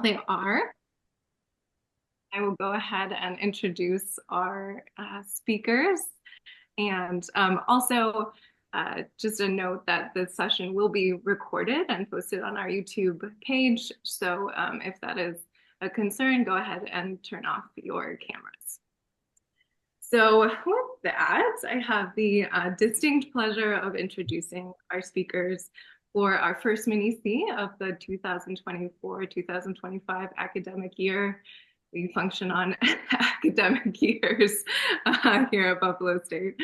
they are, I will go ahead and introduce our speakers. And also, just a note that this session will be recorded and posted on our YouTube page. So if that is a concern, go ahead and turn off your cameras. So with that, I have the distinct pleasure of introducing our speakers for our first mini-C of the 2024-2025 academic year. We function on academic years here at Buffalo State.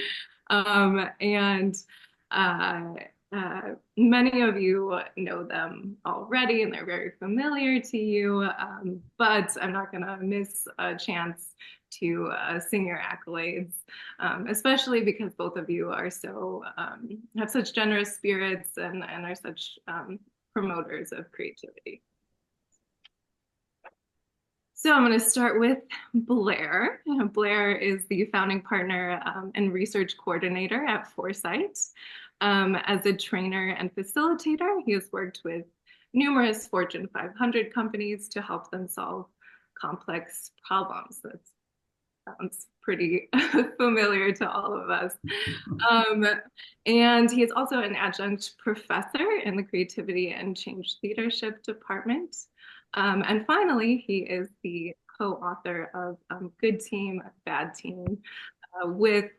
And many of you know them already and they're very familiar to you, but I'm not going to miss a chance to sing your accolades, especially because both of you are so have such generous spirits and are such promoters of creativity. So I'm going to start with Blair. Blair is the founding partner and research coordinator at Foresight. As a trainer and facilitator, he has worked with numerous Fortune 500 companies to help them solve complex problems. That sounds pretty familiar to all of us. And he is also an adjunct professor in the Creativity and Change Leadership Department. And finally, he is the co-author of Good Team, Bad Team, with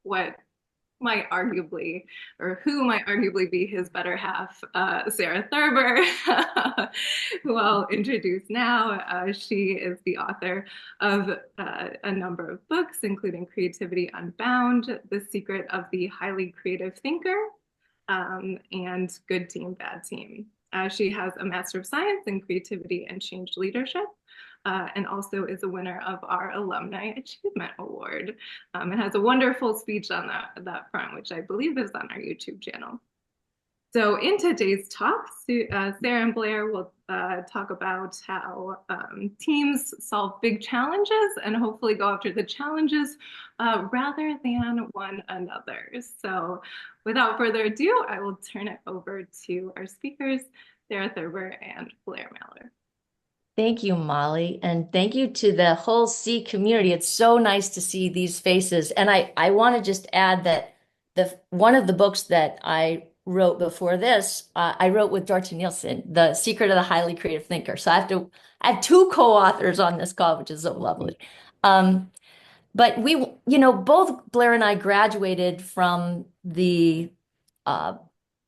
what might arguably, or who might arguably be his better half, Sarah Thurber, who I'll introduce now. She is the author of a number of books, including Creativity Unbound, The Secret of the Highly Creative Thinker, and Good Team, Bad Team. She has a Master of Science in Creativity and Change Leadership, and also is a winner of our Alumni Achievement Award. And has a wonderful speech on that front, which I believe is on our YouTube channel. So in today's talk, Sarah and Blair will talk about how teams solve big challenges and hopefully go after the challenges rather than one another. So without further ado, I will turn it over to our speakers, Sarah Thurber and Blair Mallor. Thank you, Molly. And thank you to the whole CEE community. It's so nice to see these faces. And I want to just add that one of the books that I wrote before this, I wrote with Dorothy Nielsen, The Secret of the Highly Creative Thinker. So I have two co-authors on this call, which is so lovely. But we, both Blair and I graduated from the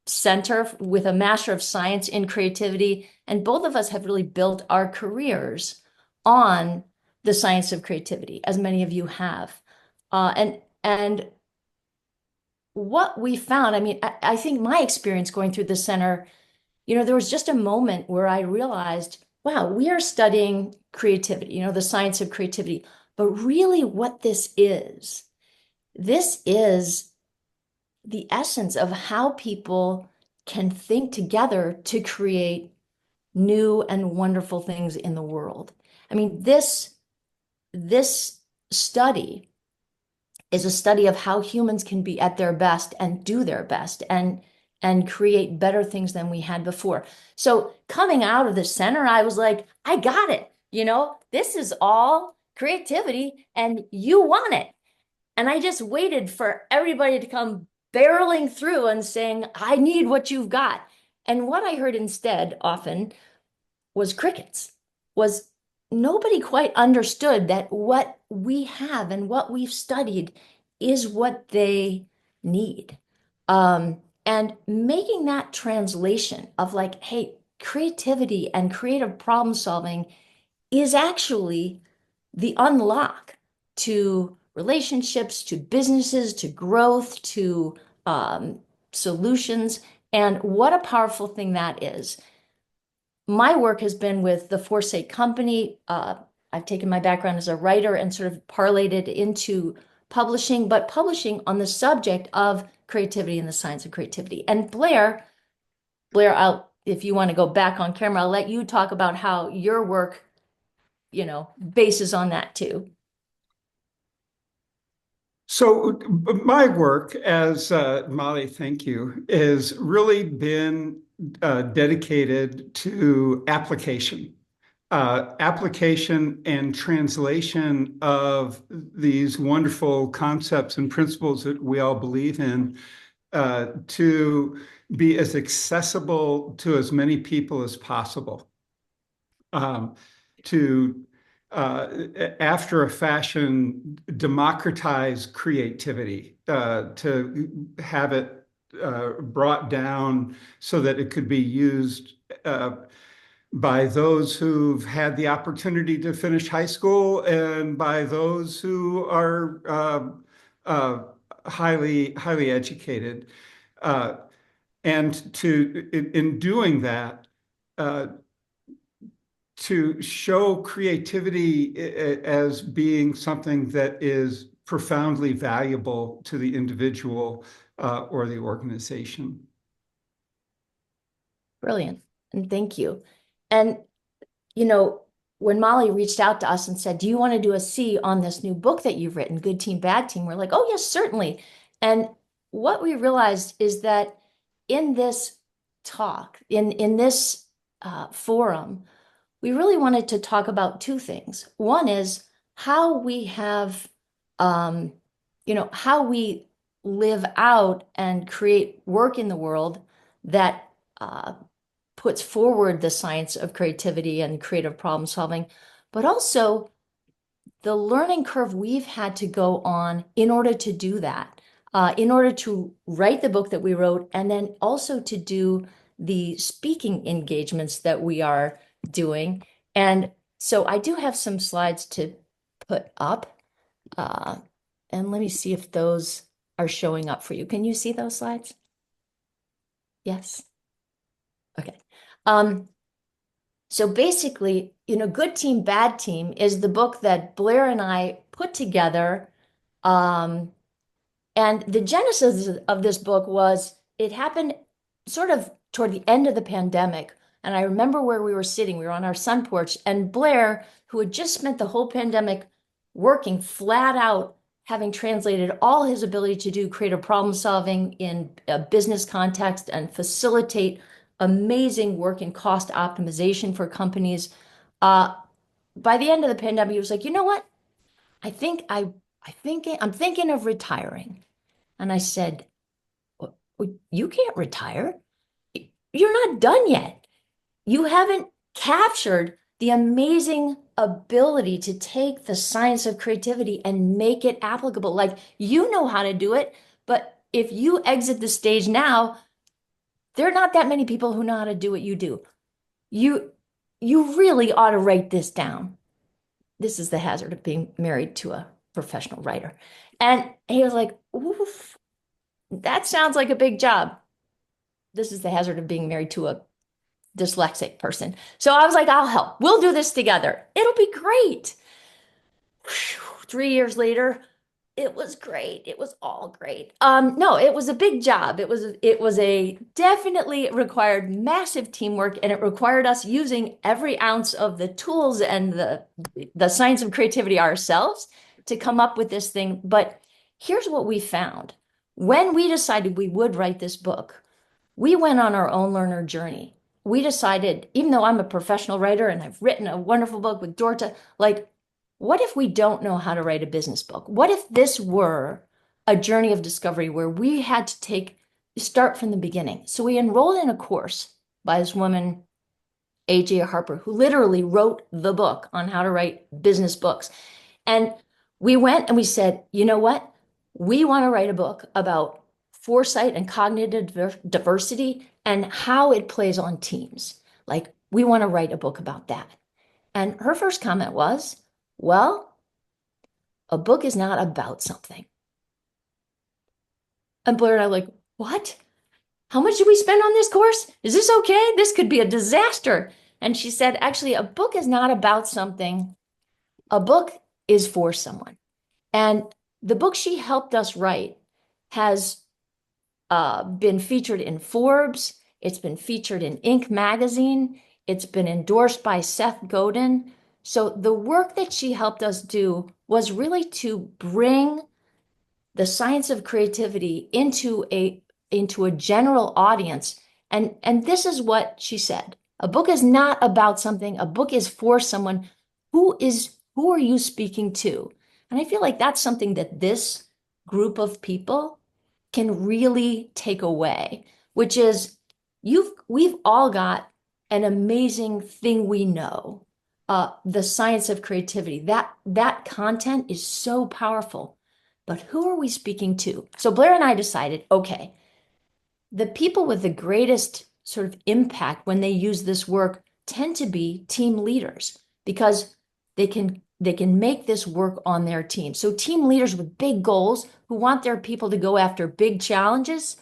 center with a Master of Science in Creativity, and both of us have really built our careers on the science of creativity, as many of you have. And what we found, I think my experience going through the center, there was just a moment where I realized, wow, we are studying creativity, the science of creativity, but really what this is the essence of how people can think together to create new and wonderful things in the world. This study is a study of how humans can be at their best and do their best and create better things than we had before. So coming out of the center, I was like, I got it. This is all creativity and you want it. And I just waited for everybody to come barreling through and saying, I need what you've got. And what I heard instead often was crickets, was nobody quite understood that what we have and what we've studied is what they need. And making that translation of like, hey, creativity and creative problem solving is actually the unlock to relationships, to businesses, to growth, to solutions. And what a powerful thing that is. My work has been with the Foresight company. I've taken my background as a writer and sort of parlayed it into publishing, but publishing on the subject of creativity and the science of creativity. And Blair, if you want to go back on camera, I'll let you talk about how your work, bases on that too. So my work, as Molly, thank you, has really been dedicated to application. application and translation of these wonderful concepts and principles that we all believe in to be as accessible to as many people as possible. To after a fashion, democratize creativity, to have it brought down so that it could be used by those who've had the opportunity to finish high school and by those who are highly educated. And in doing that, to show creativity as being something that is profoundly valuable to the individual or the organization. Brilliant. And thank you. And, you know, when Molly reached out to us and said, do you want to do a C on this new book that you've written, Good Team, Bad Team? We're like, oh, yes, certainly. And what we realized is that in this talk, in this forum, we really wanted to talk about two things. One is how we have, how we live out and create work in the world that puts forward the science of creativity and creative problem solving, but also the learning curve we've had to go on in order to do that, in order to write the book that we wrote, and then also to do the speaking engagements that we are doing. And so I do have some slides to put up, and let me see if those are showing up for you. Can you see those slides? Yes. Okay. So basically, Good Team, Bad Team is the book that Blair and I put together. And the genesis of this book was, it happened sort of toward the end of the pandemic. And I remember where we were sitting. We were on our sun porch, and Blair, who had just spent the whole pandemic working flat out, having translated all his ability to do creative problem solving in a business context and facilitate amazing work in cost optimization for companies. By the end of the pandemic, he was like, you know what? I'm thinking of retiring. And I said, well, you can't retire. You're not done yet. You haven't captured the amazing ability to take the science of creativity and make it applicable. Like, you know how to do it, but if you exit the stage now, there are not that many people who know how to do what you do. You really ought to write this down. This is the hazard of being married to a professional writer. And he was like, oof, that sounds like a big job. This is the hazard of being married to a dyslexic person. So I was like, I'll help. We'll do this together. It'll be great. 3 years later, it was great. It was all great. No, it was a big job. It was a definitely required massive teamwork, and it required us using every ounce of the tools and the science of creativity ourselves to come up with this thing. But here's what we found. When we decided we would write this book, we went on our own learner journey. We decided, even though I'm a professional writer and I've written a wonderful book with Dorta, like, what if we don't know how to write a business book? What if this were a journey of discovery where we had to start from the beginning? So we enrolled in a course by this woman, AJ Harper, who literally wrote the book on how to write business books. And we went and we said, you know what? We want to write a book about foresight and cognitive diversity and how it plays on teams. Like, we want to write a book about that. And her first comment was, well, a book is not about something. And Blair and I were like, what? How much did we spend on this course? Is this okay? This could be a disaster. And she said, actually, a book is not about something. A book is for someone. And the book she helped us write has been featured in Forbes. It's been featured in Inc. magazine. It's been endorsed by Seth Godin. So the work that she helped us do was really to bring the science of creativity into a general audience. And this is what she said. A book is not about something. A book is for someone who are you speaking to? And I feel like that's something that this group of people can really take away, which is we've all got an amazing thing we know. The science of creativity. That content is so powerful. But who are we speaking to? So Blair and I decided, okay, the people with the greatest sort of impact when they use this work tend to be team leaders because they can make this work on their team. So team leaders with big goals who want their people to go after big challenges,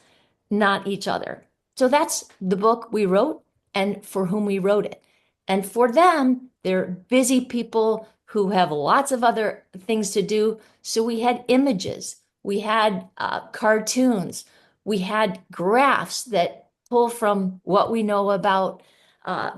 not each other. So that's the book we wrote and for whom we wrote it. And for them, they're busy people who have lots of other things to do. So we had images, we had cartoons, we had graphs that pull from what we know about uh,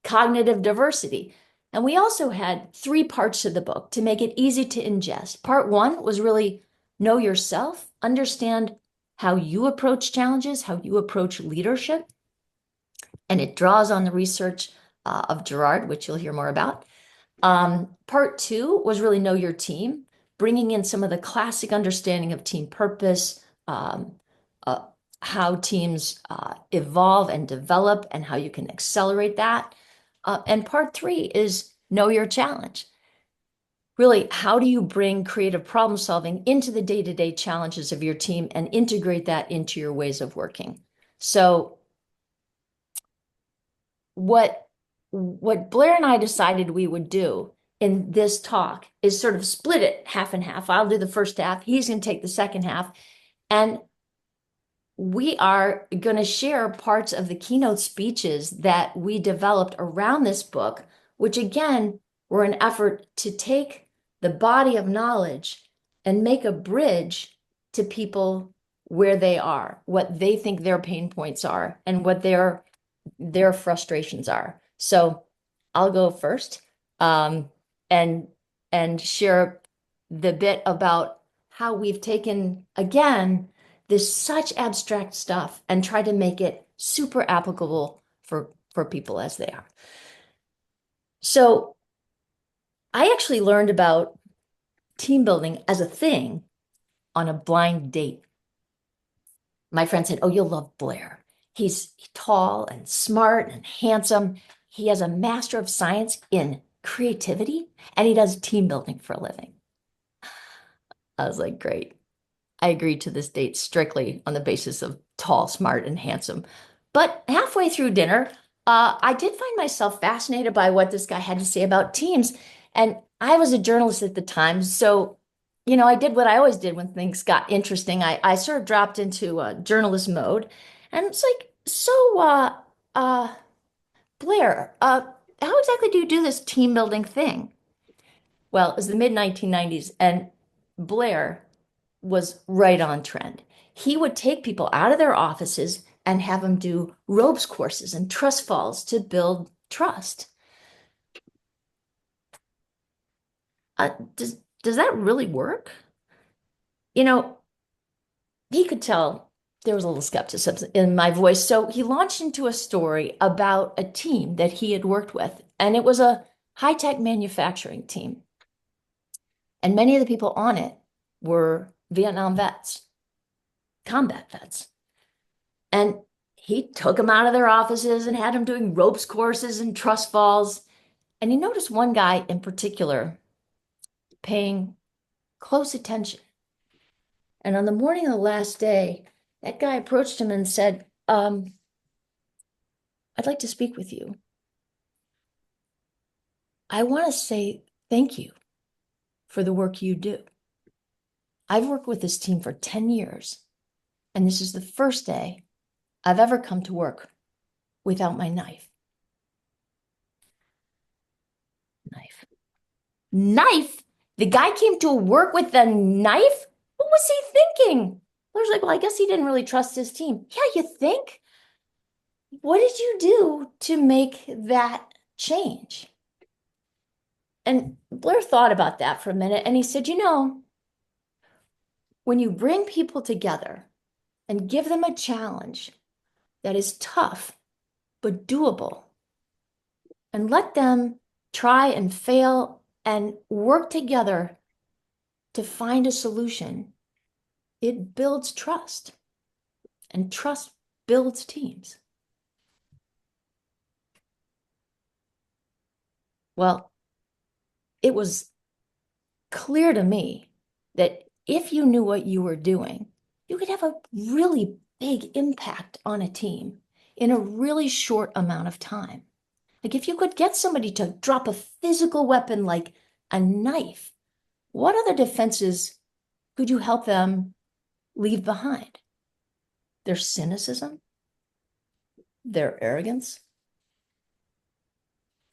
cognitive diversity. And we also had 3 parts to the book to make it easy to ingest. Part 1 was really know yourself, understand how you approach challenges, how you approach leadership. And it draws on the research of Gerard, which you'll hear more about. Part 2 was really know your team, bringing in some of the classic understanding of team purpose, uh, how teams evolve and develop, and how you can accelerate that. And part 3 is know your challenge. Really, how do you bring creative problem solving into the day-to-day challenges of your team and integrate that into your ways of working? So what Blair and I decided we would do in this talk is sort of split it half and half. I'll do the first half. He's going to take the second half. And we are going to share parts of the keynote speeches that we developed around this book, which again were an effort to take the body of knowledge and make a bridge to people where they are, what they think their pain points are, and what their frustrations are. So I'll go first and share the bit about how we've taken, again, this such abstract stuff and tried to make it super applicable for people as they are. So I actually learned about team building as a thing on a blind date. My friend said, "Oh, you'll love Blair. He's tall and smart and handsome. He has a master of science in creativity, and he does team building for a living." I was like, great. I agreed to this date strictly on the basis of tall, smart, and handsome. But halfway through dinner, I did find myself fascinated by what this guy had to say about teams. And I was a journalist at the time, so I did what I always did when things got interesting. I sort of dropped into journalist mode, and it's like, so, Blair, how exactly do you do this team building thing? Well, it was the mid 1990s, and Blair was right on trend. He would take people out of their offices and have them do ropes courses and trust falls to build trust. Does that really work? You know, he could tell there was a little skepticism in my voice. So he launched into a story about a team that he had worked with, and it was a high-tech manufacturing team. And many of the people on it were Vietnam vets, combat vets. And he took them out of their offices and had them doing ropes courses and trust falls. And he noticed one guy in particular paying close attention. And on the morning of the last day, that guy approached him and said, "I'd like to speak with you. I want to say thank you for the work you do. I've worked with this team for 10 years, and this is the first day I've ever come to work without my knife." Knife. Knife? The guy came to work with a knife? What was he thinking? I was like, well, I guess he didn't really trust his team. Yeah, you think? What did you do to make that change? And Blair thought about that for a minute, and he said, when you bring people together and give them a challenge that is tough, but doable. And let them try and fail and work together to find a solution. It builds trust, and trust builds teams. Well, it was clear to me that if you knew what you were doing, you could have a really big impact on a team in a really short amount of time. Like if you could get somebody to drop a physical weapon like a knife, what other defenses could you help them leave behind? Their cynicism, their arrogance,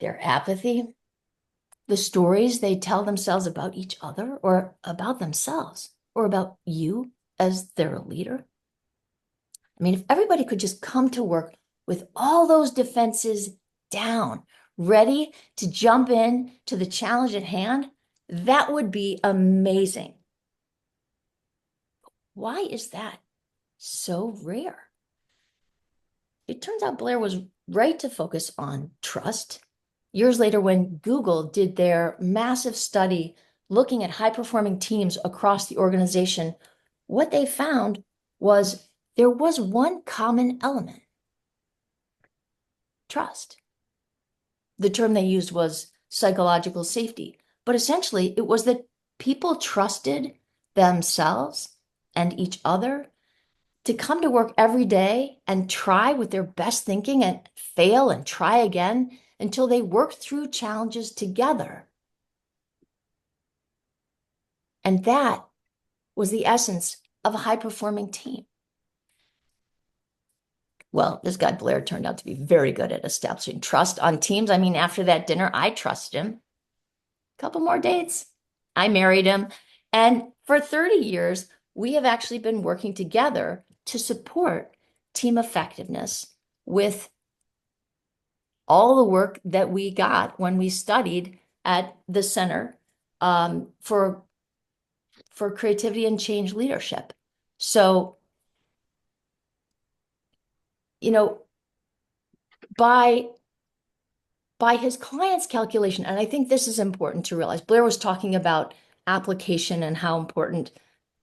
their apathy, the stories they tell themselves about each other or about themselves or about you as their leader. I mean, if everybody could just come to work with all those defenses down, ready to jump in to the challenge at hand, that would be amazing. Why is that so rare? It turns out Blair was right to focus on trust. Years later, when Google did their massive study looking at high-performing teams across the organization, what they found was there was one common element: trust. The term they used was psychological safety, but essentially it was that people trusted themselves and each other to come to work every day and try with their best thinking and fail and try again until they worked through challenges together. And that was the essence of a high-performing team. Well, this guy Blair turned out to be very good at establishing trust on teams. I mean, after that dinner, I trusted him. A couple more dates, I married him. And for 30 years, we have actually been working together to support team effectiveness with all the work that we got when we studied at the Center for Creativity and Change Leadership. So, you know, by his client's calculation, and I think this is important to realize, Blair was talking about application and how important,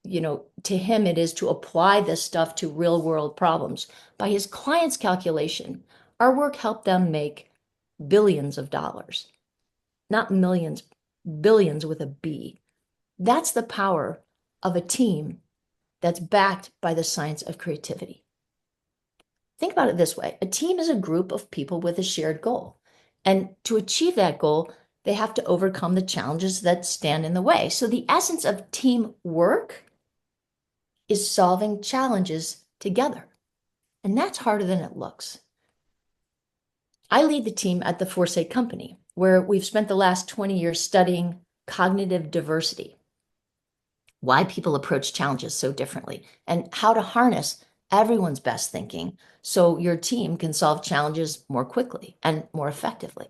to him it is to apply this stuff to real world problems. By his client's calculation, our work helped them make billions of dollars, not millions, billions with a B. That's the power of a team that's backed by the science of creativity. Think about it this way. A team is a group of people with a shared goal. And to achieve that goal, they have to overcome the challenges that stand in the way. So the essence of teamwork is solving challenges together. And that's harder than it looks. I lead the team at the Foresight Company, where we've spent the last 20 years studying cognitive diversity, why people approach challenges so differently, and how to harness everyone's best thinking so your team can solve challenges more quickly and more effectively.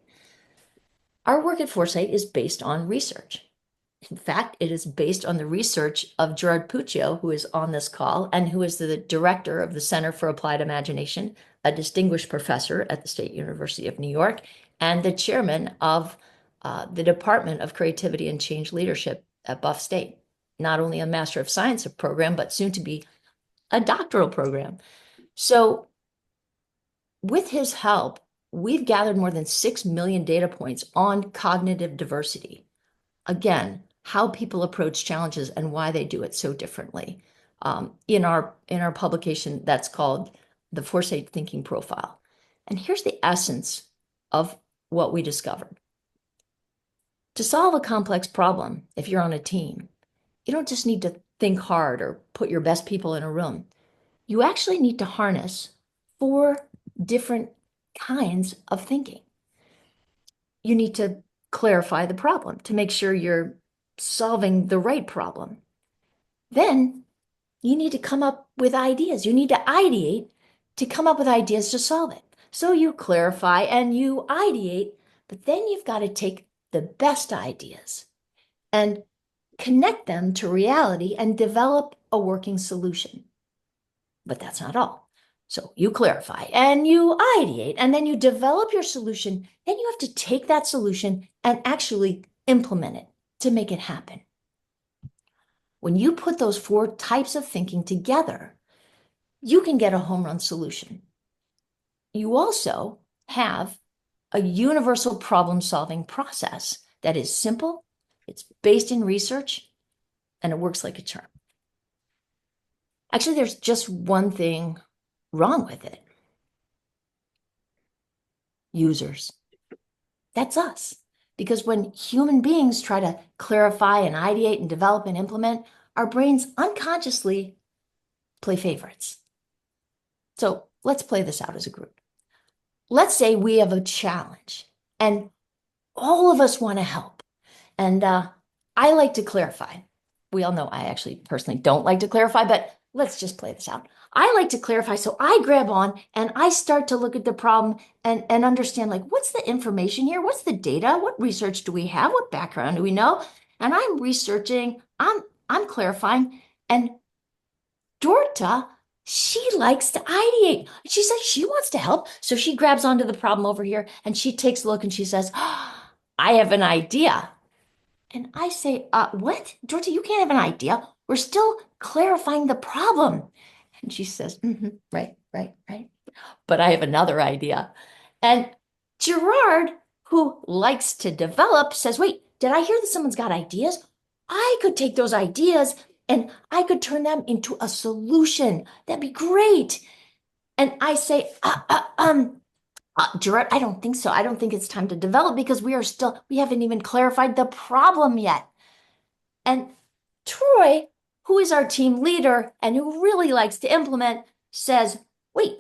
Our work at Foresight is based on research. In fact, it is based on the research of Gerard Puccio, who is on this call and who is the director of the Center for Applied Imagination, a distinguished professor at the State University of New York, and the chairman of the Department of Creativity and Change Leadership at Buff State. Not only a Master of Science program, but soon to be a doctoral program. So with his help, we've gathered more than 6 million data points on cognitive diversity. Again, how people approach challenges and why they do it so differently. In our publication that's called the Foresight Thinking Profile. And here's the essence of what we discovered. To solve a complex problem, if you're on a team, you don't just need to think hard or put your best people in a room. You actually need to harness 4 different kinds of thinking. You need to clarify the problem to make sure you're solving the right problem. Then you need to come up with ideas. You need to ideate to come up with ideas to solve it. So you clarify and you ideate, but then you've got to take the best ideas and connect them to reality and develop a working solution. But that's not all. So you clarify and you ideate and then you develop your solution. Then you have to take that solution and actually implement it to make it happen. When you put those four types of thinking together, you can get a home run solution. You also have a universal problem solving process that is simple, it's based in research, and it works like a charm. Actually, there's just one thing wrong with it. Users. That's us. Because when human beings try to clarify and ideate and develop and implement, our brains unconsciously play favorites. So let's play this out as a group. Let's say we have a challenge and all of us want to help. And I like to clarify. We all know I actually personally don't like to clarify, but let's just play this out. I like to clarify, so I grab on and I start to look at the problem and understand, like, what's the information here? What's the data? What research do we have? What background do we know? And I'm researching, I'm clarifying, and Dorta, she likes to ideate. She says she wants to help. So she grabs onto the problem over here and she takes a look and she says, oh, I have an idea. And I say, what? Dorta, you can't have an idea. We're still clarifying the problem. And she says, right, right, right. But I have another idea. And Gerard, who likes to develop, says, wait, did I hear that someone's got ideas? I could take those ideas and I could turn them into a solution. That'd be great. And I say, Gerard, I don't think so. I don't think it's time to develop because we haven't even clarified the problem yet. And Troy, who is our team leader and who really likes to implement, says, wait,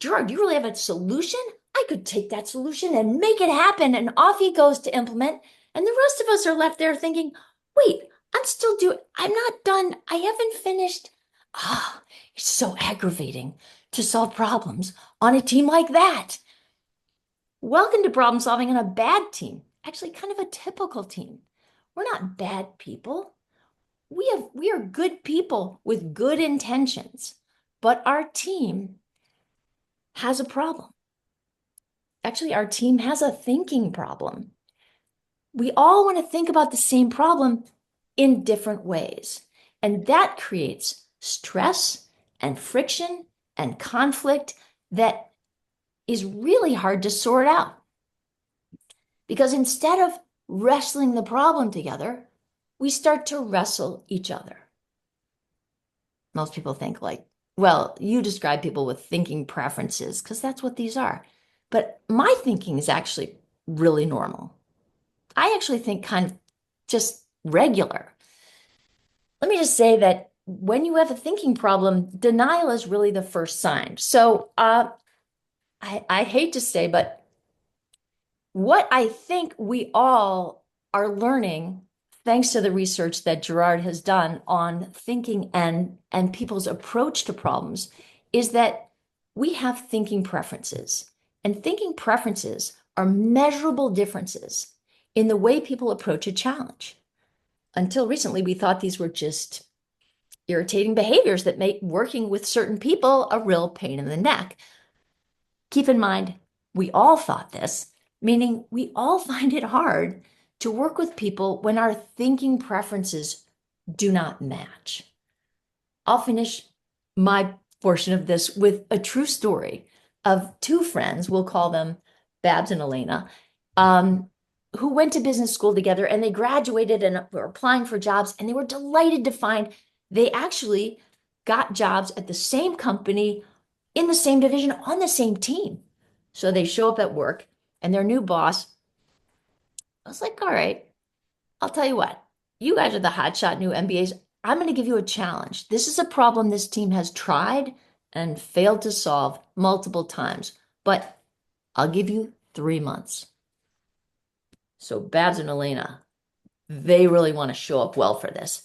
Gerard, you really have a solution? I could take that solution and make it happen. And off he goes to implement. And the rest of us are left there thinking, wait, I'm not done. I haven't finished. It's so aggravating to solve problems on a team like that. Welcome to problem solving on a bad team. Actually, kind of a typical team. We're not bad people. We are good people with good intentions, but our team has a problem. Actually, our team has a thinking problem. We all want to think about the same problem in different ways, and that creates stress and friction and conflict that is really hard to sort out. Because instead of wrestling the problem together, we start to wrestle each other. Most people think like, well, you describe people with thinking preferences because that's what these are. But my thinking is actually really normal. I actually think kind of just regular. Let me just say that when you have a thinking problem, denial is really the first sign. So I hate to say, but what I think we all are learning, thanks to the research that Gerard has done on thinking and people's approach to problems, is that we have thinking preferences. And thinking preferences are measurable differences in the way people approach a challenge. Until recently, we thought these were just irritating behaviors that make working with certain people a real pain in the neck. Keep in mind, we all thought this, meaning we all find it hard to work with people when our thinking preferences do not match. I'll finish my portion of this with a true story of two friends, we'll call them Babs and Elena, who went to business school together and they graduated and were applying for jobs, and they were delighted to find they actually got jobs at the same company in the same division on the same team. So they show up at work and their new boss, I was like, all right, I'll tell you what, you guys are the hotshot new MBAs. I'm going to give you a challenge. This is a problem this team has tried and failed to solve multiple times, but I'll give you 3 months. So Babs and Elena, they really want to show up well for this.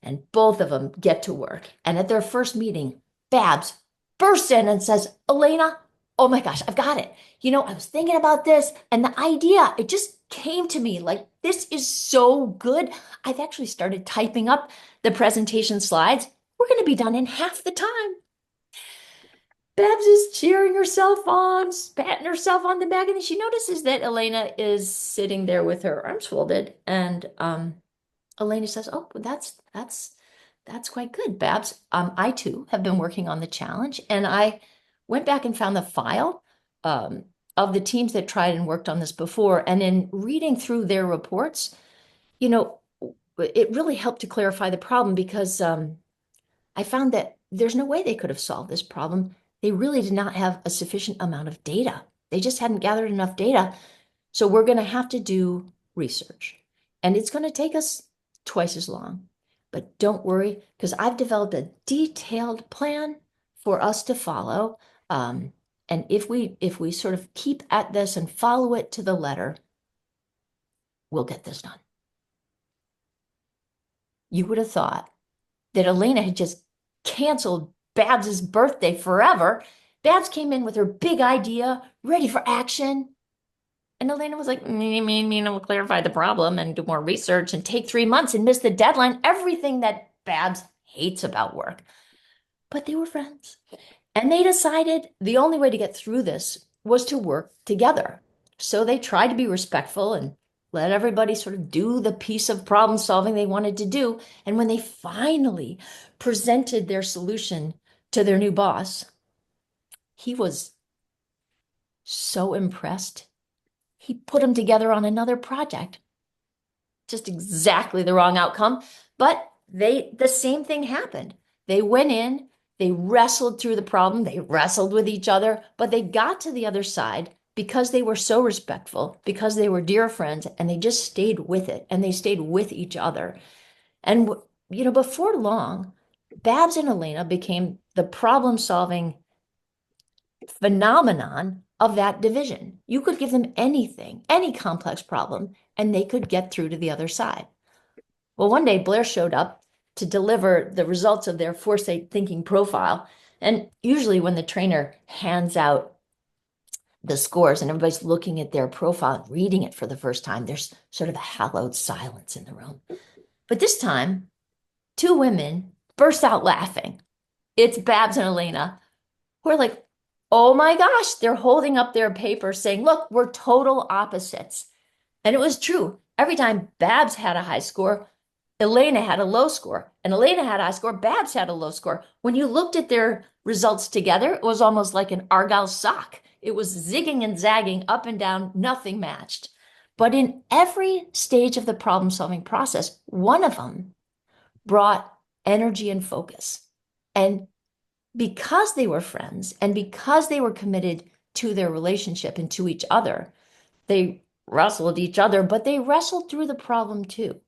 And both of them get to work. And at their first meeting, Babs bursts in and says, Elena, oh my gosh, I've got it. I was thinking about this and the idea, it just came to me like, this is so good. I've actually started typing up the presentation slides. We're going to be done in half the time. Babs is cheering herself on, patting herself on the back, and then she notices that Elena is sitting there with her arms folded, and Elena says, "Oh, that's quite good, Babs. I too have been working on the challenge, and I went back and found the file of the teams that tried and worked on this before, and in reading through their reports, you know, it really helped to clarify the problem because I found that there's no way they could have solved this problem. They really did not have a sufficient amount of data. They just hadn't gathered enough data. So we're going to have to do research. And it's going to take us twice as long. But don't worry, because I've developed a detailed plan for us to follow. And if we sort of keep at this and follow it to the letter, we'll get this done." You would have thought that Elena had just canceled Babs's birthday forever. Babs came in with her big idea, ready for action. And Elena was like, we'll clarify the problem and do more research and take 3 months and miss the deadline. Everything that Babs hates about work. But they were friends. And they decided the only way to get through this was to work together. So they tried to be respectful and let everybody sort of do the piece of problem solving they wanted to do. And when they finally presented their solution to their new boss, he was so impressed. He put them together on another project. Just exactly the wrong outcome, but the same thing happened. They went in, they wrestled through the problem, they wrestled with each other, but they got to the other side because they were so respectful, because they were dear friends, and they just stayed with it, and they stayed with each other. And before long, Babs and Elena became the problem-solving phenomenon of that division. You could give them anything, any complex problem, and they could get through to the other side. Well, one day Blair showed up to deliver the results of their foresight thinking profile. And usually when the trainer hands out the scores and everybody's looking at their profile and reading it for the first time, there's sort of a hallowed silence in the room. But this time, two women burst out laughing. It's Babs and Elena, who are like, oh my gosh, they're holding up their paper saying, look, we're total opposites. And it was true. Every time Babs had a high score, Elena had a low score. And Elena had a high score, Babs had a low score. When you looked at their results together, it was almost like an Argyle sock. It was zigging and zagging up and down, nothing matched. But in every stage of the problem-solving process, one of them brought energy and focus. And because they were friends and because they were committed to their relationship and to each other, they wrestled each other, but they wrestled through the problem too.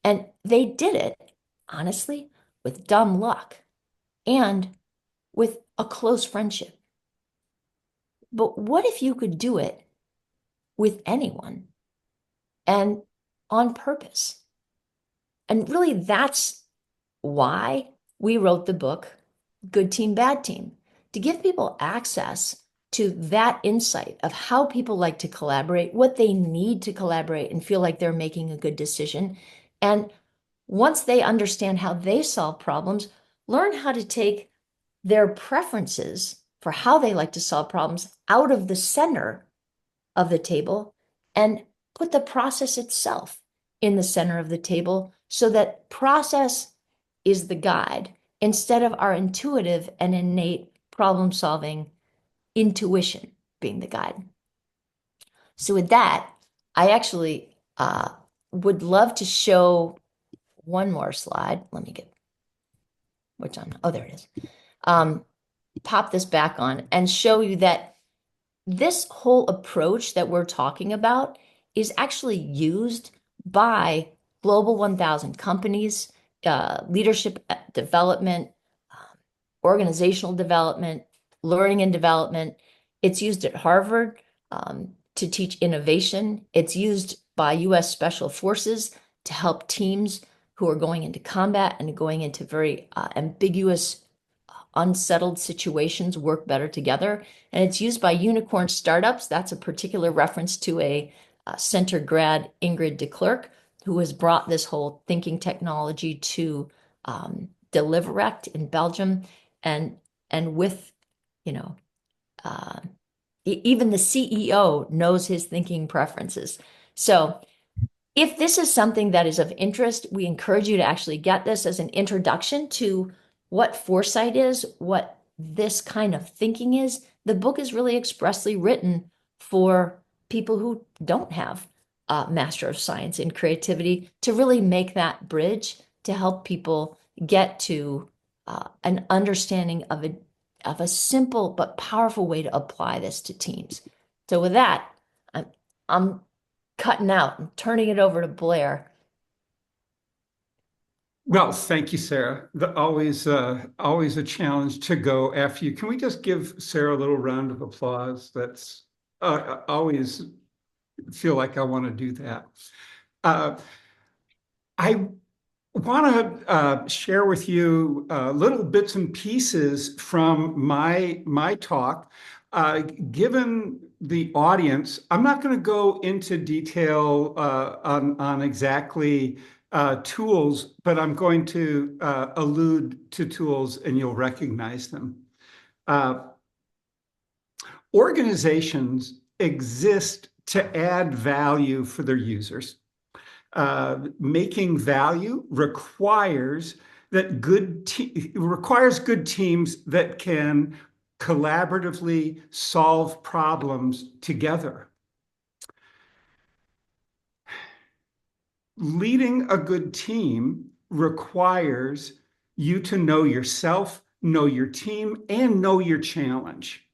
And they did it, honestly, with dumb luck and with a close friendship. But what if you could do it with anyone and on purpose? And really, that's why we wrote the book, Good Team, Bad Team, to give people access to that insight of how people like to collaborate, what they need to collaborate and feel like they're making a good decision. And once they understand how they solve problems, learn how to take their preferences for how they like to solve problems out of the center of the table and put the process itself in the center of the table so that process is the guide instead of our intuitive and innate problem solving intuition being the guide. So with that, I actually would love to show one more slide. Let me get which one? Oh, there it is. Pop this back on and show you that this whole approach that we're talking about is actually used by Global 1000 companies, leadership development, organizational development, learning and development. It's used at Harvard to teach innovation. It's used by U.S. Special Forces to help teams who are going into combat and going into very ambiguous, unsettled situations work better together. And it's used by unicorn startups. That's a particular reference to a center grad, Ingrid de Klerk, who has brought this whole thinking technology to Deliverect in Belgium. And with you know, uh, even the CEO knows his thinking preferences. So if this is something that is of interest, we encourage you to actually get this as an introduction to what foresight is, what this kind of thinking is. The book is really expressly written for people who don't have a Master of Science in Creativity to really make that bridge to help people get to an understanding of a simple but powerful way to apply this to teams. So with that, I'm cutting out and turning it over to Blair. Well, thank you, Sarah. Always a challenge to go after you. Can we just give Sarah a little round of applause? That's always feel like I want to do that. I want to share with you little bits and pieces from my talk. Given the audience, I'm not going to go into detail on exactly tools, but I'm going to allude to tools and you'll recognize them. Organizations exist to add value for their users. Making value requires good teams that can collaboratively solve problems together. Leading a good team requires you to know yourself, know your team, and know your challenge.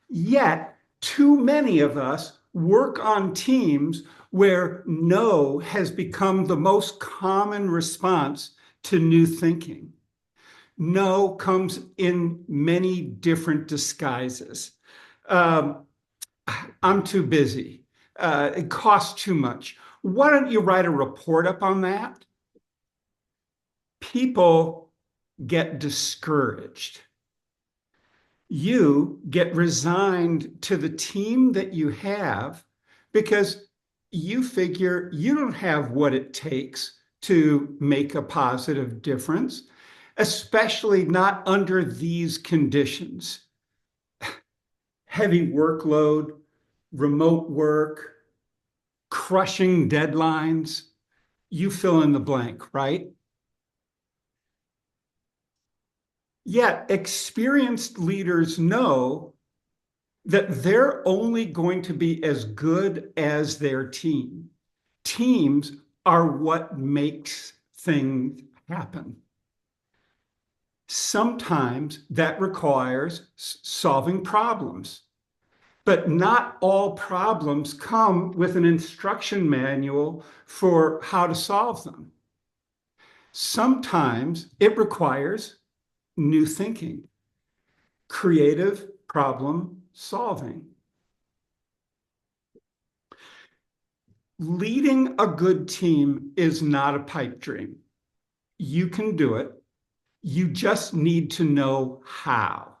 Yet, too many of us work on teams where no has become the most common response to new thinking. No comes in many different disguises. I'm too busy. It costs too much. Why don't you write a report up on that? People get discouraged. You get resigned to the team that you have because you figure you don't have what it takes to make a positive difference, especially not under these conditions. Heavy workload, remote work, crushing deadlines. You fill in the blank, right? Yet experienced leaders know that they're only going to be as good as their team. Teams are what makes things happen. Sometimes that requires solving problems, but not all problems come with an instruction manual for how to solve them. Sometimes it requires new thinking, creative problem solving. Leading a good team is not a pipe dream. You can do it. You just need to know how.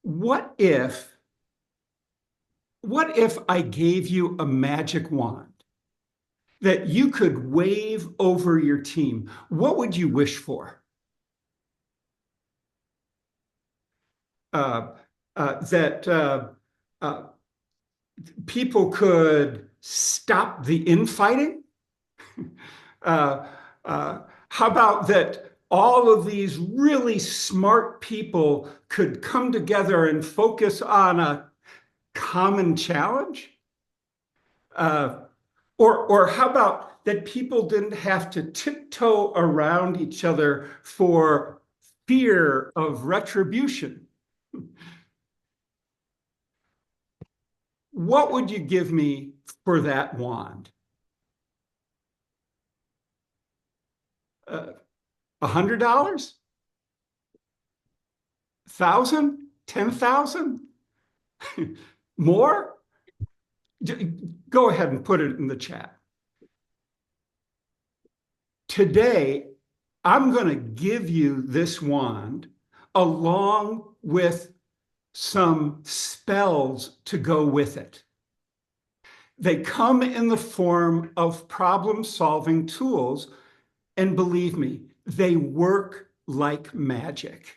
What if I gave you a magic wand that you could wave over your team? What would you wish for? That people could stop the infighting? How about that all of these really smart people could come together and focus on a common challenge? Or how about that people didn't have to tiptoe around each other for fear of retribution? What would you give me for that wand? $100? 1,000? 10,000? More? Go ahead and put it in the chat. Today, I'm going to give you this wand along with some spells to go with it. They come in the form of problem-solving tools, and believe me, they work like magic.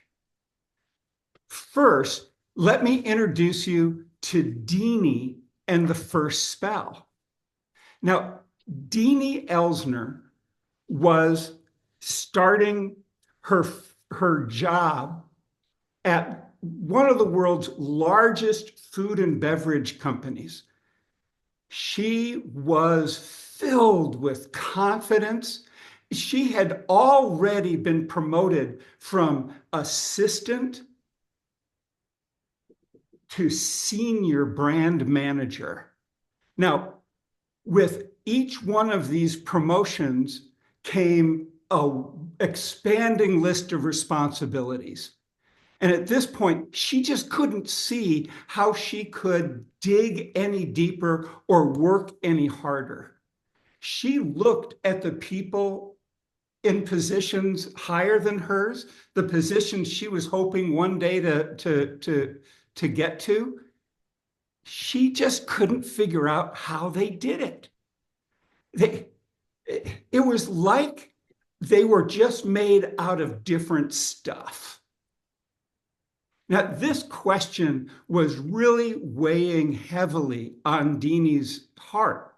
First, let me introduce you to Deanie and the first spell. Now, Deanie Elsner was starting her job at one of the world's largest food and beverage companies. She was filled with confidence. She had already been promoted from assistant to senior brand manager. Now, with each one of these promotions came an expanding list of responsibilities. And at this point, she just couldn't see how she could dig any deeper or work any harder. She looked at the people in positions higher than hers, the positions she was hoping one day to get to. She just couldn't figure out how they did it. It was like they were just made out of different stuff. Now, this question was really weighing heavily on Deanie's heart.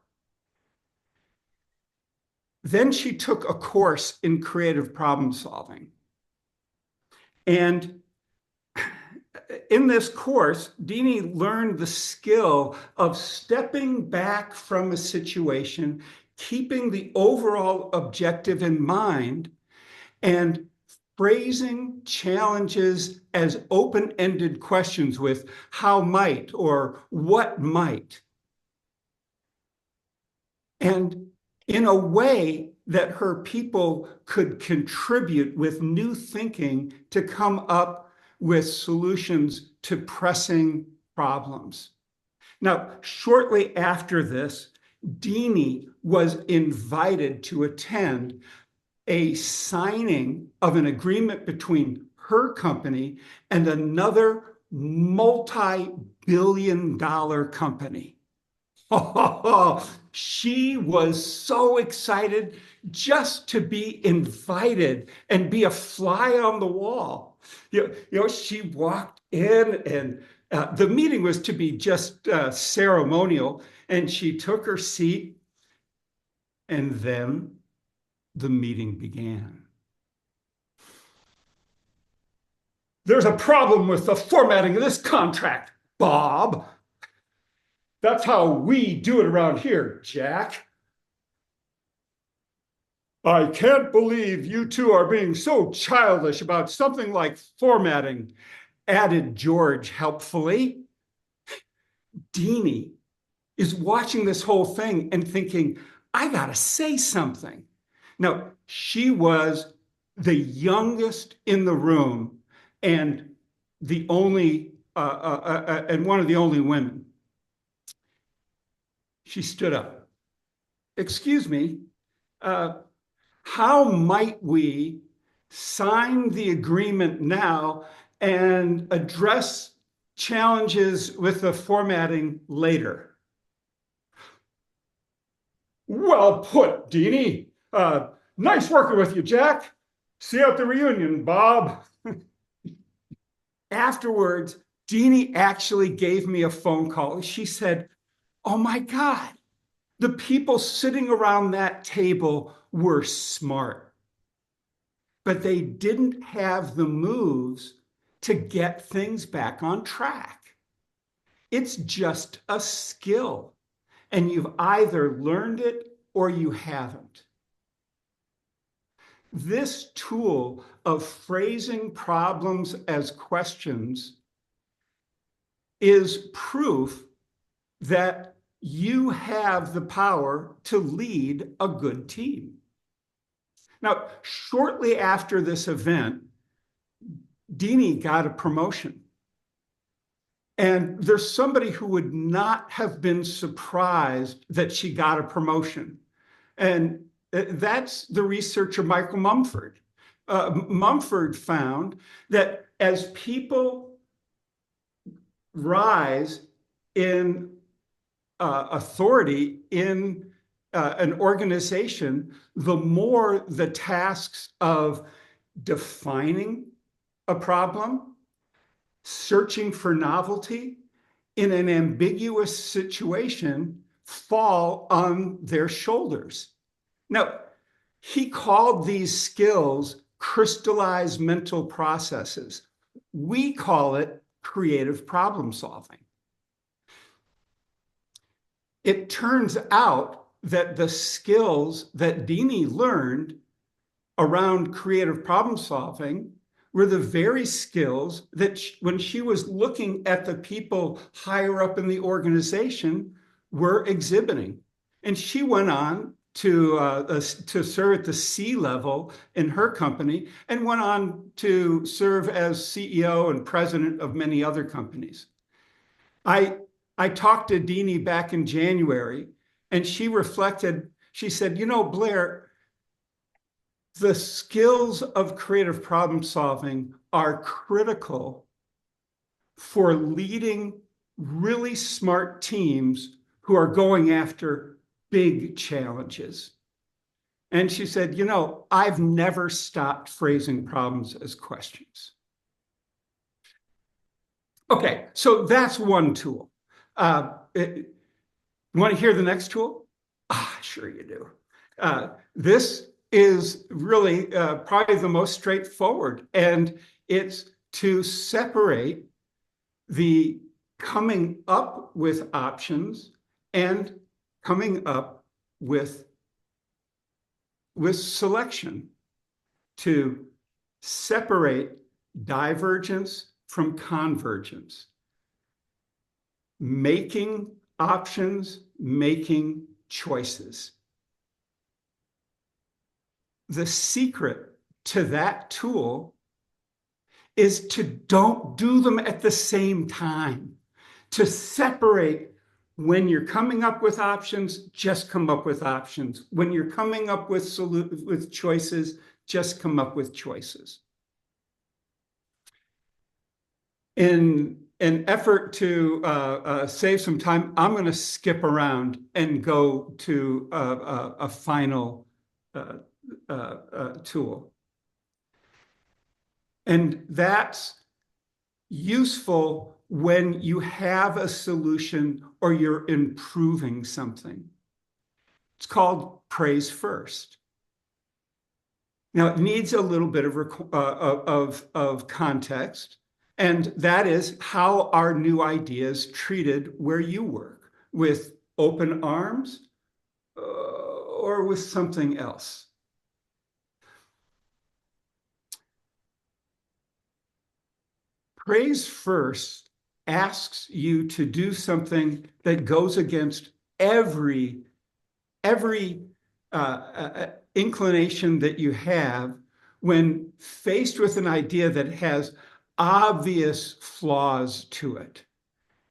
Then she took a course in creative problem solving. And in this course, Deanie learned the skill of stepping back from a situation, keeping the overall objective in mind, and phrasing challenges as open-ended questions with how might or what might. And in a way that her people could contribute with new thinking to come up with solutions to pressing problems. Now, shortly after this, Deanie was invited to attend a signing of an agreement between her company and another multi-billion-dollar company. She was so excited just to be invited and be a fly on the wall. She walked in, and the meeting was to be just ceremonial, and she took her seat, and then the meeting began. There's a problem with the formatting of this contract, Bob. That's how we do it around here, Jack. I can't believe you two are being so childish about something like formatting, added George helpfully. Deanie is watching this whole thing and thinking, I gotta say something. Now, she was the youngest in the room and the only and one of the only women. She stood up. Excuse me, how might we sign the agreement now and address challenges with the formatting later? Well put, Deanie. Nice working with you, Jack. See you at the reunion, Bob. Afterwards, Deanie actually gave me a phone call. She said, oh my God, the people sitting around that table were smart, but they didn't have the moves to get things back on track. It's just a skill, and you've either learned it or you haven't. This tool of phrasing problems as questions is proof that you have the power to lead a good team. Now, shortly after this event, Deanie got a promotion. And there's somebody who would not have been surprised that she got a promotion. And that's the researcher Michael Mumford. Mumford found that as people rise in authority in an organization, the more the tasks of defining a problem, searching for novelty in an ambiguous situation fall on their shoulders. Now, he called these skills crystallized mental processes. We call it creative problem solving. It turns out that the skills that Dini learned around creative problem solving were the very skills that when she was looking at the people higher up in the organization were exhibiting. And she went on to serve at the C level in her company and went on to serve as CEO and president of many other companies. I talked to Dini back in January, and she reflected, she said, you know, Blair, the skills of creative problem solving are critical for leading really smart teams who are going after big challenges. And she said, you know, I've never stopped phrasing problems as questions. Okay, so that's one tool. You want to hear the next tool? Sure you do. This is really probably the most straightforward, and it's to separate the coming up with options and coming up with selection, to separate divergence from convergence, making options, making choices. The secret to that tool is to don't do them at the same time, to separate. When you're coming up with options, just come up with options. When you're coming up with choices, just come up with choices. In an effort to save some time, I'm going to skip around and go to a final tool. And that's useful when you have a solution or you're improving something. It's called praise first. Now, it needs a little bit of context, and that is, how are new ideas treated where you work? With open arms or with something else? Praise first asks you to do something that goes against every inclination that you have when faced with an idea that has obvious flaws to it.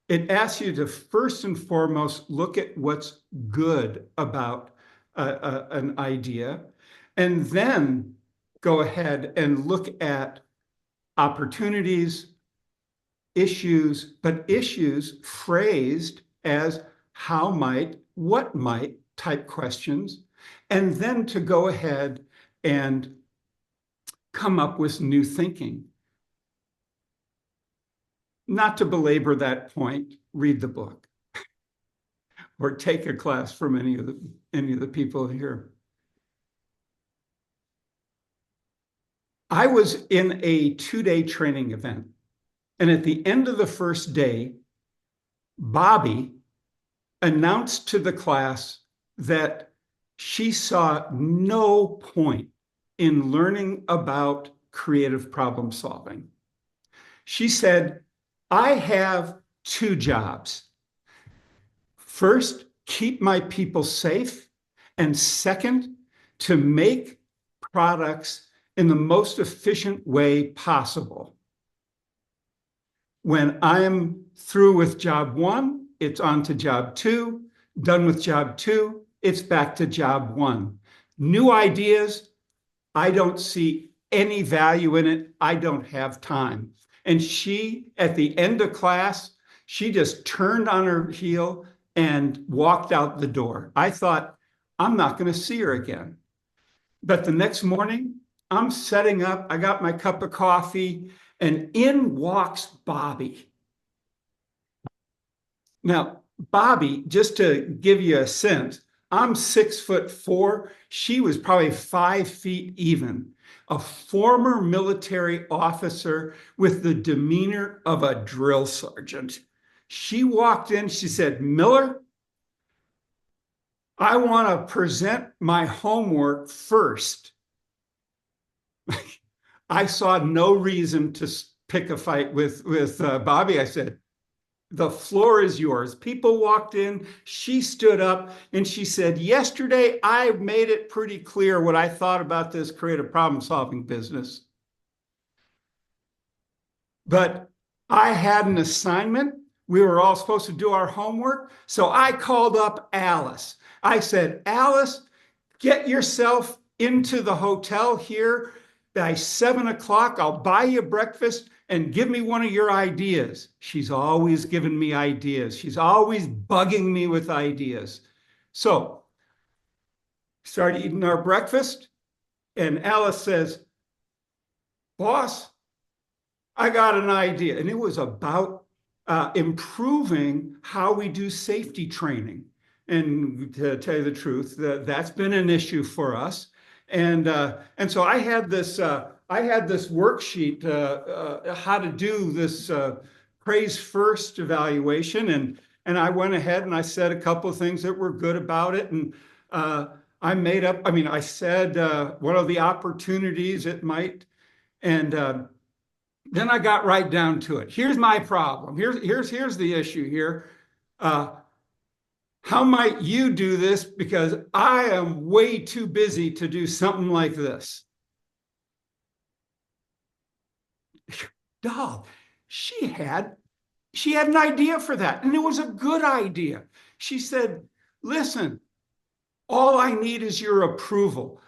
It asks you to first and foremost look at what's good about an idea, and then go ahead and look at opportunities, issues, but issues phrased as how might, what might type questions, and then to go ahead and come up with new thinking. Not to belabor that point, read the book or take a class from any of the people here. I was in a 2-day training event, and at the end of the first day, Bobby announced to the class that she saw no point in learning about creative problem solving. She said, I have 2 jobs. First, keep my people safe, and second, to make products in the most efficient way possible. When I'm through with job 1, it's on to job 2. Done with job 2, it's back to job 1. New ideas, I don't see any value in it. I don't have time. And she, at the end of class, she just turned on her heel and walked out the door. I thought, I'm not going to see her again. But the next morning, I'm setting up, I got my cup of coffee, and in walks Bobby. Now, Bobby, just to give you a sense, I'm 6'4". She was probably 5 feet even. A former military officer with the demeanor of a drill sergeant. She walked in, she said, Miller, I want to present my homework first. I saw no reason to pick a fight with Bobby. I said, the floor is yours. People walked in. She stood up and she said, yesterday, I made it pretty clear what I thought about this creative problem solving business. But I had an assignment. We were all supposed to do our homework. So I called up Alice. I said, Alice, get yourself into the hotel here by 7 o'clock. I'll buy you breakfast and give me one of your ideas. She's always giving me ideas. She's always bugging me with ideas. So started eating our breakfast, and Alice says, boss, I got an idea. And it was about improving how we do safety training. And to tell you the truth, that's been an issue for us. And so I had this worksheet, how to do this praise first evaluation. And I went ahead and I said a couple of things that were good about it. And I said what are the opportunities it might, and then I got right down to it. Here's my problem. Here's the issue here. How might you do this? Because I am way too busy to do something like this. Dog, she had an idea for that, and it was a good idea. She said, listen, all I need is your approval.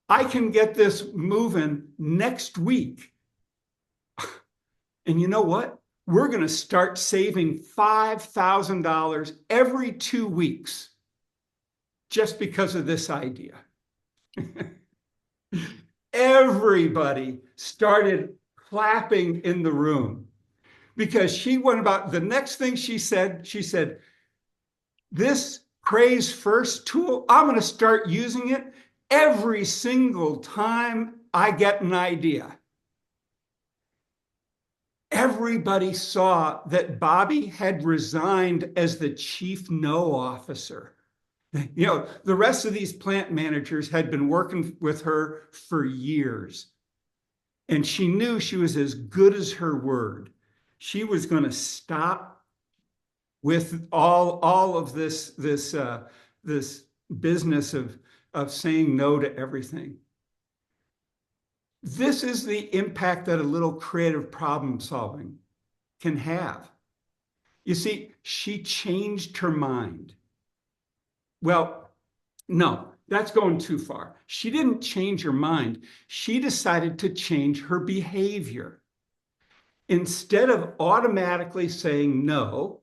I can get this moving next week. And you know what? We're going to start saving $5,000 every 2 weeks just because of this idea. Everybody started clapping in the room because she went about the next thing she said, this praise first tool, I'm going to start using it every single time I get an idea. Everybody saw that Bobby had resigned as the chief no officer. You know, the rest of these plant managers had been working with her for years. And she knew she was as good as her word. She was going to stop with all of this business of saying no to everything. This is the impact that a little creative problem solving can have. You see, she changed her mind. Well, no, that's going too far. She didn't change her mind. She decided to change her behavior. Instead of automatically saying no,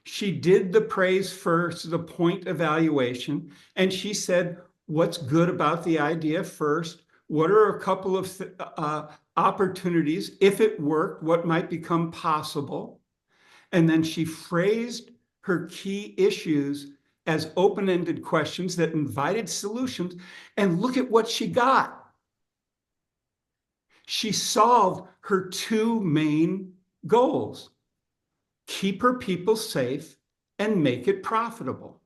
she did the praise first, the point evaluation, and she said, what's good about the idea first? What are a couple of opportunities? If it worked, what might become possible? And then she phrased her key issues as open-ended questions that invited solutions. And look at what she got. She solved her two main goals: keep her people safe and make it profitable.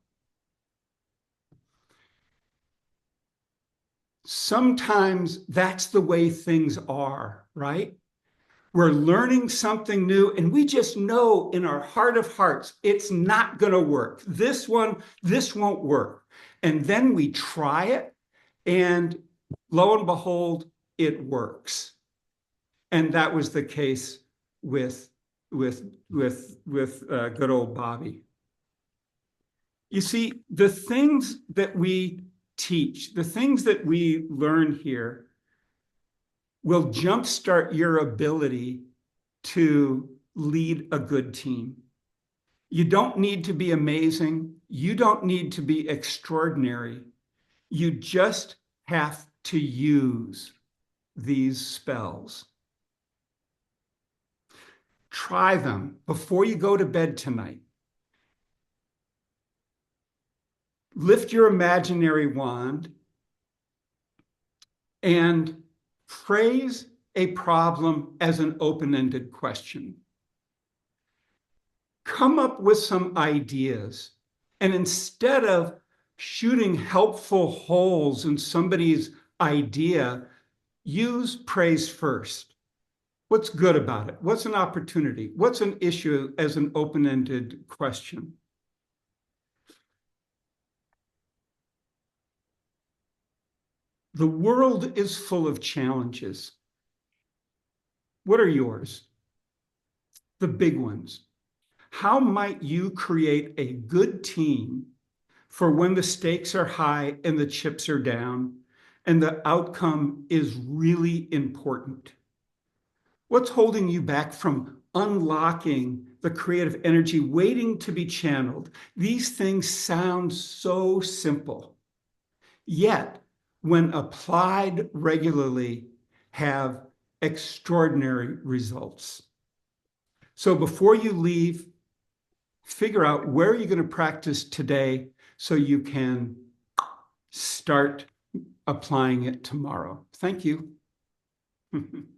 Sometimes that's the way things are, right? We're learning something new and we just know in our heart of hearts, it's not going to work. This won't work. And then we try it and lo and behold, it works. And that was the case with good old Bobby. You see, the things that we teach, the things that we learn here will jumpstart your ability to lead a good team. You don't need to be amazing. You don't need to be extraordinary. You just have to use these spells. Try them before you go to bed tonight. Lift your imaginary wand and phrase a problem as an open-ended question. Come up with some ideas. And instead of shooting helpful holes in somebody's idea, use praise first. What's good about it? What's an opportunity? What's an issue as an open-ended question? The world is full of challenges. What are yours? The big ones. How might you create a good team for when the stakes are high and the chips are down and the outcome is really important? What's holding you back from unlocking the creative energy waiting to be channeled? These things sound so simple, yet when applied regularly, have extraordinary results. So before you leave, figure out where you're going to practice today so you can start applying it tomorrow. Thank you. And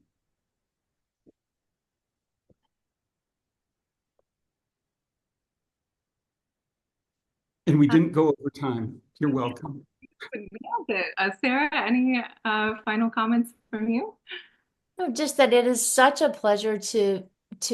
we didn't go over time. You're welcome. Nailed it. Sarah, any final comments from you? No, just that it is such a pleasure to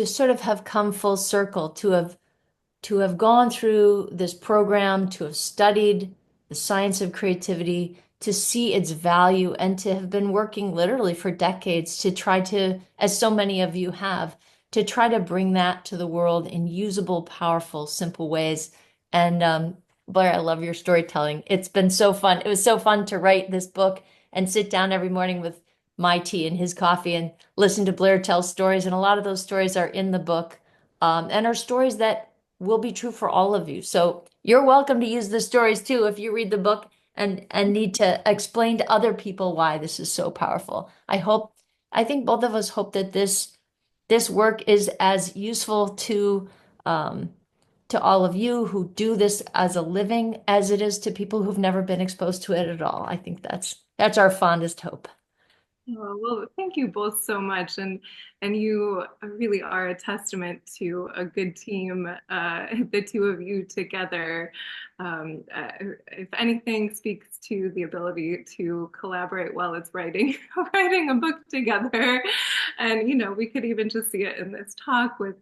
sort of have come full circle, to have gone through this program, to have studied the science of creativity, to see its value, and to have been working literally for decades to try to, as so many of you have, to try to bring that to the world in usable, powerful, simple ways. And Blair, I love your storytelling. It's been so fun. It was so fun to write this book and sit down every morning with my tea and his coffee and listen to Blair tell stories. And a lot of those stories are in the book, and are stories that will be true for all of you. So you're welcome to use the stories too if you read the book and need to explain to other people why this is so powerful. I think both of us hope that this work is as useful to all of you who do this as a living as it is to people who've never been exposed to it at all. I think that's our fondest hope. Oh, well, thank you both so much, and you really are a testament to a good team. The two of you together, if anything, speaks to the ability to collaborate while it's writing writing a book together. And we could even just see it in this talk with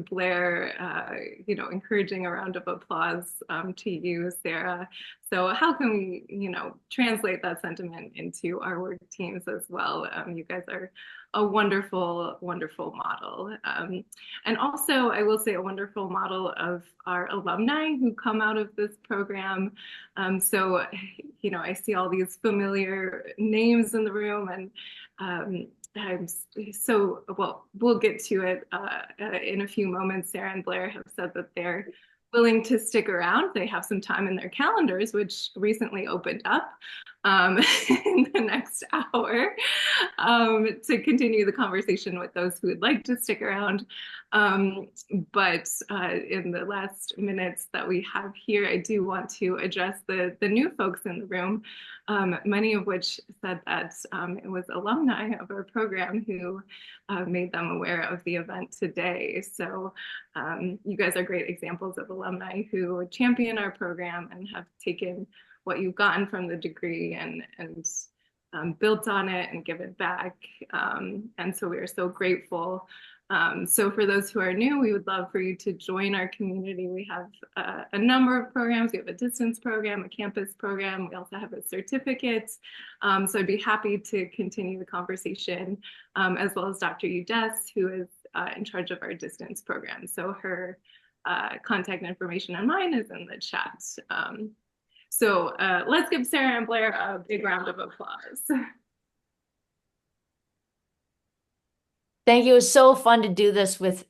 Blair, encouraging a round of applause to you, Sarah. So how can we, translate that sentiment into our work teams as well? You guys are a wonderful, wonderful model. And also, I will say a wonderful model of our alumni who come out of this program. So, I see all these familiar names in the room, and I'm so, well, we'll get to it in a few moments. Sarah and Blair have said that they're willing to stick around. They have some time in their calendars, which recently opened up in the next hour, to continue the conversation with those who would like to stick around. But in the last minutes that we have here, I do want to address the new folks in the room, many of which said that it was alumni of our program who made them aware of the event today. So you guys are great examples of alumni who champion our program and have taken what you've gotten from the degree and built on it and given back. And so we are so grateful. So for those who are new, we would love for you to join our community. We have a number of programs. We have a distance program, a campus program. We also have a certificate. So I'd be happy to continue the conversation, as well as Dr. Udes, who is in charge of our distance program. So her contact information and mine is in the chat. So let's give Sarah and Blair a big round of applause. Thank you. It was so fun to do this with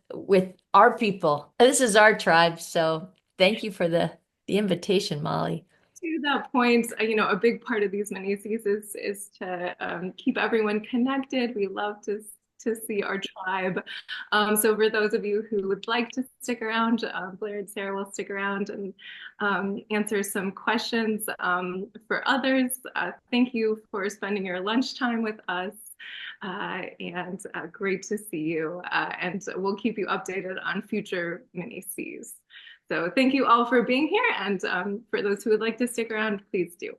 our people. This is our tribe. So thank you for the invitation, Molly. To that point, a big part of these mini-seas is to keep everyone connected. We love to see our tribe. So for those of you who would like to stick around, Blair and Sarah will stick around and answer some questions. For others, thank you for spending your lunchtime with us. And great to see you. And we'll keep you updated on future mini-seas. So thank you all for being here. And for those who would like to stick around, please do.